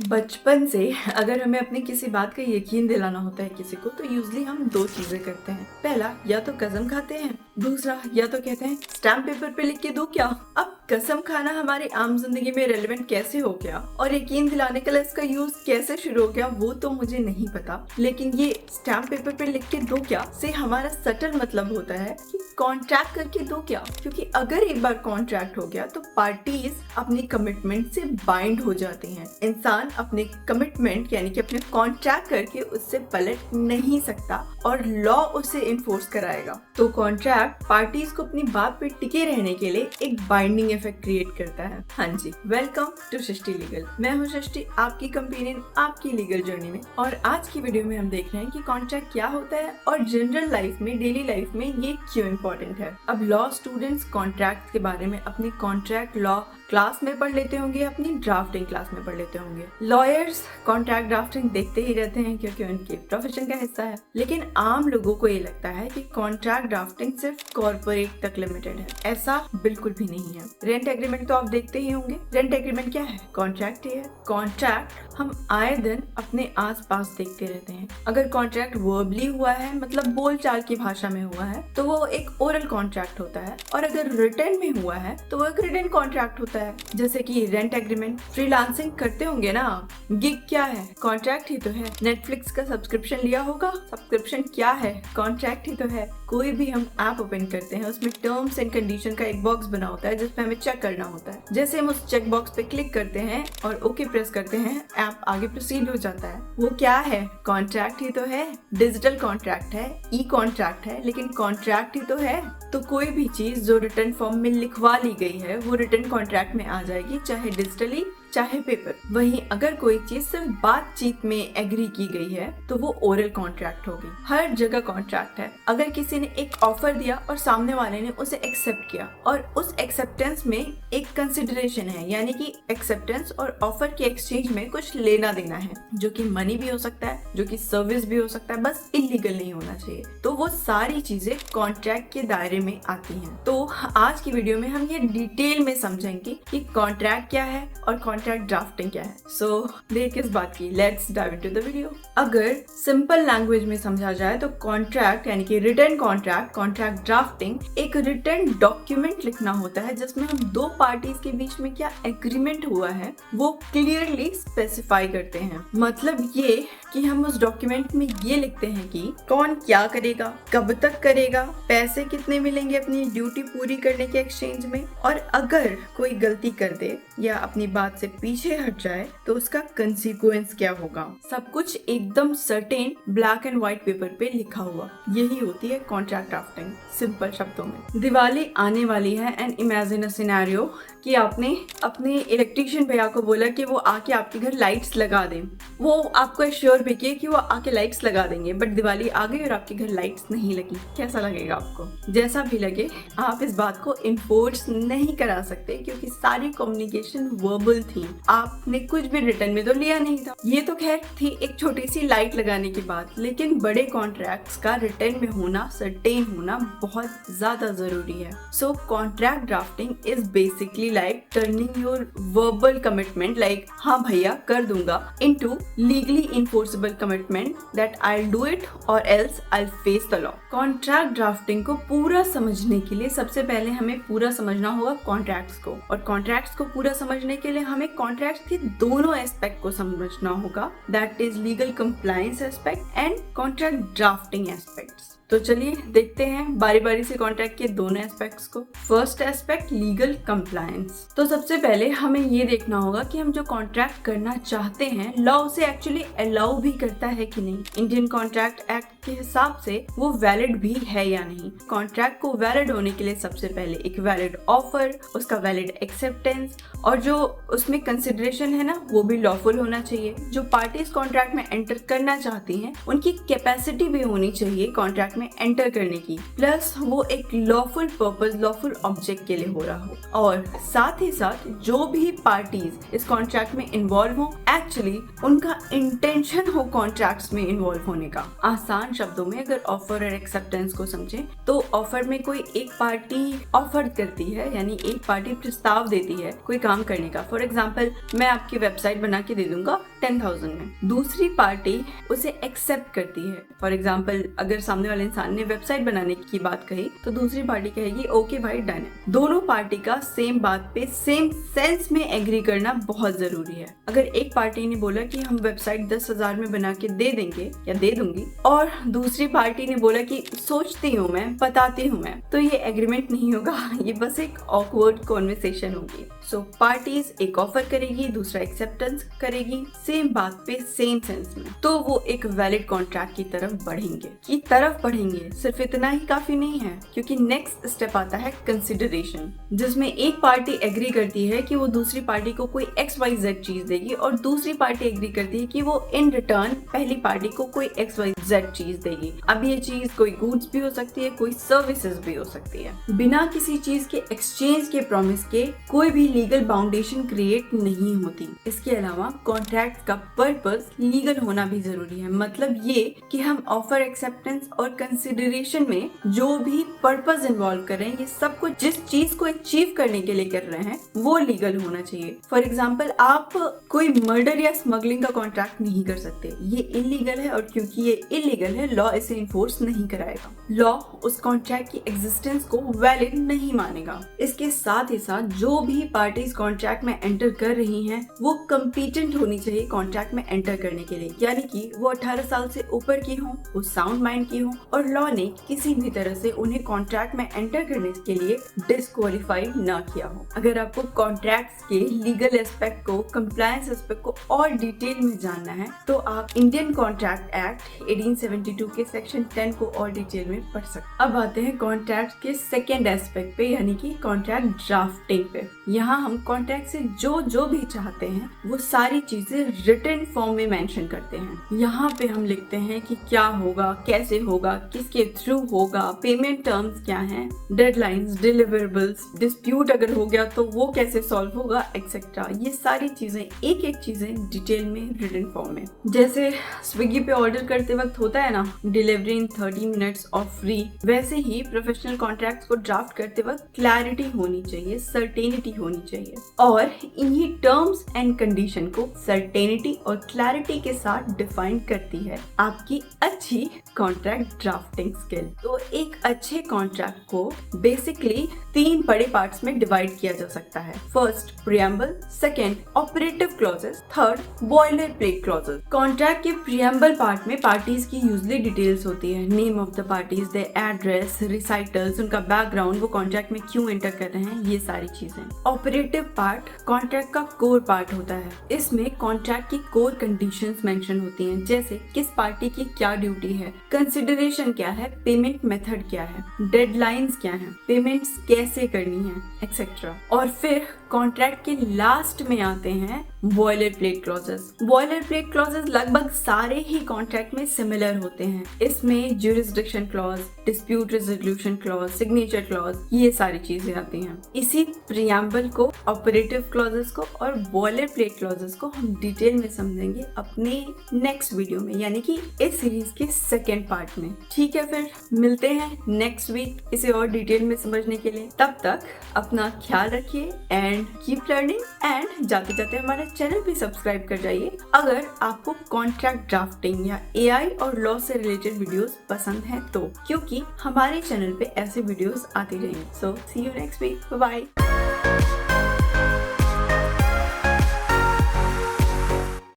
बचपन से अगर हमें अपनी किसी बात का यकीन दिलाना होता है किसी को, तो यूजली हम दो चीजें करते हैं। पहला, या तो कसम खाते हैं, दूसरा या तो कहते हैं स्टैम्प पेपर पे लिख के दो क्या। अब कसम खाना हमारी आम जिंदगी में रेलेवेंट कैसे हो गया और यकीन दिलाने के लिए इसका यूज कैसे शुरू हो गया वो तो मुझे नहीं पता, लेकिन ये स्टैम्प पेपर पे लिख के दो क्या से हमारा सटल मतलब होता है कि कॉन्ट्रैक्ट करके दो क्या। क्योंकि अगर एक बार कॉन्ट्रैक्ट हो गया तो पार्टीज अपनी कमिटमेंट से बाइंड हो जाती हैं। इंसान अपने कमिटमेंट यानी कि अपने कॉन्ट्रैक्ट करके उससे पलट नहीं सकता और लॉ उसे इन्फोर्स कराएगा। तो कॉन्ट्रैक्ट पार्टीज को अपनी बात पे टिके रहने के लिए एक बाइंडिंग इफेक्ट क्रिएट करता है। हाँ जी, वेलकम टू सृष्टि लीगल। मैं हूँ सृष्टि, आपकी कंपेनियन आपकी लीगल जर्नी में। और आज की वीडियो में हम देख रहे हैं कि कॉन्ट्रैक्ट क्या होता है और जनरल लाइफ में, डेली लाइफ में ये क्यों इम्पोर्टेंट है। अब लॉ स्टूडेंट्स कॉन्ट्रैक्ट के बारे में अपनी कॉन्ट्रैक्ट लॉ क्लास में पढ़ लेते होंगे, अपनी ड्राफ्टिंग क्लास में पढ़ लेते होंगे। लॉयर्स कॉन्ट्रैक्ट ड्राफ्टिंग देखते ही रहते हैं क्योंकि उनके प्रोफेशन का हिस्सा है। लेकिन आम लोगों को ये लगता है कि कॉन्ट्रैक्ट ड्राफ्टिंग सिर्फ कॉर्पोरेट तक लिमिटेड है। ऐसा बिल्कुल भी नहीं है। रेंट एग्रीमेंट तो आप देखते ही होंगे। रेंट एग्रीमेंट क्या है? कॉन्ट्रैक्ट ही है। कॉन्ट्रैक्ट हम आए दिन अपने आसपास देखते रहते हैं। अगर कॉन्ट्रैक्ट वर्बली हुआ है, मतलब बोलचाल की भाषा में हुआ है, तो वो एक ओरल कॉन्ट्रैक्ट होता है। और अगर रिटन में हुआ है तो वो एक रिटन कॉन्ट्रैक्ट होता है, जैसे कि रेंट एग्रीमेंट। फ्रीलांसिंग करते होंगे ना, गिग क्या है? कॉन्ट्रैक्ट ही तो है। नेटफ्लिक्स का सब्सक्रिप्शन लिया होगा, सब्सक्रिप्शन क्या है? कॉन्ट्रैक्ट ही तो है। कोई भी हम ऐप ओपन करते हैं, उसमें टर्म्स एंड कंडीशन का एक बॉक्स बना होता है जिसपे हमें चेक करना होता है। जैसे हम उस चेक बॉक्स पे क्लिक करते हैं और ओके प्रेस करते हैं, ऐप आगे प्रोसीड हो जाता है। वो क्या है? कॉन्ट्रैक्ट ही तो है। डिजिटल कॉन्ट्रैक्ट है, ई कॉन्ट्रैक्ट है, लेकिन कॉन्ट्रैक्ट ही तो है। तो कोई भी चीज जो रिटन फॉर्म में लिखवा ली गई है वो रिटन कॉन्ट्रैक्ट में आ जाएगी, चाहे डिजिटली चाहे पेपर। वहीं अगर कोई चीज सिर्फ बातचीत में एग्री की गई है तो वो ओरल कॉन्ट्रैक्ट होगी। हर जगह कॉन्ट्रैक्ट है। अगर किसी ने एक ऑफर दिया और सामने वाले ने उसे एक्सेप्ट किया और उस एक्सेप्टेंस में एक कंसिडरेशन है, यानी कि एक्सेप्टेंस और ऑफर के एक्सचेंज में कुछ लेना देना है, जो कि मनी भी हो सकता है, जो कि सर्विस भी हो सकता है, बस इलीगल नहीं होना चाहिए। तो वो सारी चीजें कॉन्ट्रैक्ट के दायरे में आती हैं। तो आज की वीडियो में हम ये डिटेल में समझेंगे कि कॉन्ट्रैक्ट क्या है और कॉन्ट्रैक्ट ड्राफ्टिंग क्या है। सो देर किस बात की, let's dive into the video. अगर सिंपल लैंग्वेज में समझा जाए तो कॉन्ट्रैक्ट यानी कि रिटन कॉन्ट्रैक्ट, कॉन्ट्रैक्ट ड्राफ्टिंग एक रिटन डॉक्यूमेंट लिखना होता है जिसमें हम दो पार्टीज के बीच में क्या एग्रीमेंट हुआ है वो क्लियरली स्पेसिफाई करते हैं। मतलब ये कि हम उस डॉक्यूमेंट में ये लिखते हैं कि कौन क्या करेगा, कब तक करेगा, पैसे कितने मिलेंगे अपनी ड्यूटी पूरी करने के एक्सचेंज में, और अगर कोई गलती कर दे या अपनी बात से पीछे हट जाए तो उसका कंसीक्वेंस क्या होगा। सब कुछ एकदम certain black and white paper पे लिखा हुआ। यही होती है कॉन्ट्रैक्ट ड्राफ्टिंग, सिंपल शब्दों में। दिवाली आने वाली है एंड इमेजिन अ सिनेरियो कि आपने अपने इलेक्ट्रिशियन भैया को बोला कि वो आके आपके घर लाइट्स लगा दें। वो आपको एश्योर भी किया कि वो आके लाइट्स लगा देंगे, बट दिवाली आ गई और आपके घर लाइट्स नहीं लगी। कैसा लगेगा आपको? जैसा भी लगे, आप इस बात को इन्फोर्स नहीं करा सकते क्योंकि सारी कम्युनिकेशन वर्बल थी। आपने कुछ भी रिटर्न में तो लिया नहीं था। ये तो खैर थी एक छोटी सी लाइट लगाने की बात, लेकिन बड़े कॉन्ट्रैक्ट्स का रिटर्न में होना, सर्टेन होना बहुत ज्यादा जरूरी है। So contract drafting is basically like turning your verbal commitment like हाँ भैया कर दूंगा into legally enforceable commitment that I'll do it or else I'll face the law। Contract drafting को पूरा समझने के लिए सबसे पहले हमें पूरा समझना होगा कॉन्ट्रैक्ट्स को, और कॉन्ट्रैक्ट्स को पूरा समझने के लिए हमें कॉन्ट्रैक्ट्स के दोनों एस्पेक्ट को समझना होगा, that is legal compliance aspect and contract drafting aspects. तो चलिए देखते हैं बारी बारी से कॉन्ट्रैक्ट के दोनों एस्पेक्ट्स को। First aspect, legal compliance. तो सबसे पहले हमें ये देखना होगा कि हम जो कॉन्ट्रैक्ट करना चाहते हैं लॉ उसे एक्चुअली अलाउ भी करता है कि नहीं। इंडियन कॉन्ट्रैक्ट एक्ट के हिसाब से वो वैलिड भी है या नहीं। कॉन्ट्रैक्ट को वैलिड होने के लिए सबसे पहले एक वैलिड ऑफर, उसका वैलिड एक्सेप्टेंस और जो उसमें कंसिडरेशन है ना वो भी लॉफुल होना चाहिए। जो पार्टीज कॉन्ट्रैक्ट में एंटर करना चाहती हैं उनकी कैपेसिटी भी होनी चाहिए कॉन्ट्रैक्ट कॉन्ट्रैक्ट में एंटर करने की, प्लस वो एक लॉफुल पर्पस, लॉफुल ऑब्जेक्ट के लिए हो रहा हो, और साथ ही साथ जो भी पार्टीज इस कॉन्ट्रैक्ट में इन्वॉल्व हो एक्चुअली उनका इंटेंशन हो कॉन्ट्रैक्ट्स में इन्वॉल्व होने का। आसान शब्दों में अगर ऑफर और एक्सेप्टेंस को समझें तो ऑफर में कोई एक पार्टी ऑफर करती है, यानी एक पार्टी प्रस्ताव देती है कोई काम करने का। फॉर एग्जाम्पल, मैं आपकी वेबसाइट बना के दे दूंगा 10,000 में, दूसरी पार्टी उसे एक्सेप्ट करती है। फॉर एग्जाम्पल, अगर सामने वाले इंसान ने वेबसाइट बनाने की बात कही तो दूसरी पार्टी कहेगी ओके भाई डन है। दोनों पार्टी का सेम बात पे सेम सेंस में एग्री करना बहुत जरूरी है। अगर एक पार्टी ने बोला कि हम वेबसाइट 10,000 में बना के दे देंगे या दे दूंगी, और दूसरी पार्टी ने बोला कि सोचती हूँ मैं, बताती हूँ मैं, तो ये एग्रीमेंट नहीं होगा, ये बस एक ऑकवर्ड कॉन्वर्सेशन होगी। सो पार्टीज एक ऑफर करेगी, दूसरा एक्सेप्टेंस करेगी, सेम बात पे सेम सेंस में, तो वो एक वैलिड कॉन्ट्रैक्ट की तरफ बढ़ेंगे। सिर्फ इतना ही काफी नहीं है, क्योंकि नेक्स्ट स्टेप आता है कंसिडरेशन, जिसमें एक पार्टी एग्री करती है कि वो दूसरी पार्टी को कोई XYZ चीज देगी, और दूसरी पार्टी एग्री करती है कि वो इन रिटर्न पहली पार्टी को कोई XYZ चीज देगी। अब ये चीज कोई गुड्स भी हो सकती है, कोई सर्विसेज भी हो सकती है। बिना किसी चीज के एक्सचेंज के प्रॉमिस के कोई भी लीगल बाउंडेशन क्रिएट नहीं होती। इसके अलावा कॉन्ट्रैक्ट का पर्पस लीगल होना भी जरूरी है। मतलब ये कि हम ऑफर, एक्सेप्टेंस और कंसिडरेशन में जो भी पर्पस इन्वॉल्व कर रहे हैं, ये सब कुछ जिस चीज को अचीव करने के लिए कर रहे हैं वो लीगल होना चाहिए। फॉर एग्जाम्पल, आप कोई मर्डर या स्मगलिंग का कॉन्ट्रैक्ट नहीं कर सकते, ये इलीगल है, और क्योंकि ये इलीगल है लॉ इसे इन्फोर्स नहीं कराएगा। लॉ उस कॉन्ट्रैक्ट की एग्जिस्टेंस को वैलिड नहीं मानेगा। इसके साथ ही साथ जो भी पार्टीज कॉन्ट्रैक्ट में एंटर कर रही हैं वो कम्पिटेंट होनी चाहिए कॉन्ट्रैक्ट में एंटर करने के लिए, यानी कि वो 18 साल से ऊपर की हो, वो साउंड माइंड की हो, और लॉ ने किसी भी तरह से उन्हें कॉन्ट्रैक्ट में एंटर करने के लिए डिस्क्वालीफाई न किया हो। अगर आपको कॉन्ट्रैक्ट्स के लीगल एस्पेक्ट को, कंप्लायंस एस्पेक्ट को और डिटेल में जानना है तो आप इंडियन कॉन्ट्रैक्ट एक्ट 1872 के सेक्शन 10 को और डिटेल में पढ़ सकते। अब आते हैं कॉन्ट्रैक्ट के सेकेंड एस्पेक्ट पे, यानी कि कॉन्ट्रैक्ट ड्राफ्टिंग पे। यहाँ हम कॉन्ट्रैक्ट से जो भी चाहते हैं वो सारी चीजें रिटन फॉर्म में मेंशन करते हैं। यहाँ पे हम लिखते हैं कि क्या होगा, कैसे होगा, किसके थ्रू होगा, पेमेंट टर्म्स क्या हैं, डेडलाइंस, डिलीवरेबल्स, डिस्प्यूट अगर हो गया तो वो कैसे सॉल्व होगा, एक्सेट्रा। ये सारी चीजें एक एक चीजें डिटेल में रिटन फॉर्म में। जैसे स्विगी पे ऑर्डर करते वक्त होता है ना, डिलीवरी इन 30 मिनट्स और फ्री, वैसे ही प्रोफेशनल कॉन्ट्रैक्ट्स को ड्राफ्ट करते वक्त क्लैरिटी होनी चाहिए, सर्टेनिटी होनी चाहिए, और इन्हीं टर्म्स एंड कंडीशन को सर्टेनिटी और क्लैरिटी के साथ डिफाइन करती है आपकी अच्छी कॉन्ट्रैक्ट ड्राफ्टिंग स्किल। तो एक अच्छे कॉन्ट्रैक्ट को बेसिकली 3 बड़े पार्ट्स में डिवाइड किया जा सकता है। First preamble, second operative clauses, third boilerplate clauses. Contract के प्रियम्बल पार्ट में पार्टीज की यूजली डिटेल्स होती है, name of the parties, their address, recitals, उनका बैकग्राउंड, वो कॉन्ट्रैक्ट में क्यों एंटर कर रहे हैं, ये सारी चीजें। ऑपरेटिव पार्ट कॉन्ट्रैक्ट का कोर पार्ट होता है। इसमें कॉन्ट्रैक्ट की कोर कंडीशंस मेंशन होती हैं, जैसे किस पार्टी की क्या ड्यूटी है, कंसिडरेशन क्या है, पेमेंट मेथड क्या है, डेडलाइंस क्या है, पेमेंट्स कैसे करनी है, एक्सेट्रा। और फिर कॉन्ट्रैक्ट के लास्ट में आते हैं boiler plate clauses. Boiler plate clauses लगभग सारे ही कॉन्ट्रैक्ट में सिमिलर होते हैं। इसमें jurisdiction clause, dispute resolution clause, signature clause, ये सारी चीजें आती हैं। इसी प्रियम्बल को, ऑपरेटिव क्लॉजेस को और बॉयलर प्लेट क्लॉजेस को हम डिटेल में समझेंगे अपने नेक्स्ट वीडियो में, यानी कि इस सीरीज के सेकेंड पार्ट में। ठीक है, फिर मिलते हैं नेक्स्ट वीक इसे और डिटेल में समझने के लिए। तब तक अपना ख्याल रखिए एंड कीप लर्निंग, एंड जाते जाते हमारे चैनल भी सब्सक्राइब कर जाइए अगर आपको कॉन्ट्रैक्ट ड्राफ्टिंग या AI और लॉ से रिलेटेड वीडियोस पसंद हैं तो, क्योंकि हमारे चैनल पे ऐसे वीडियोस आती रहेंगी। So see you next week, bye bye.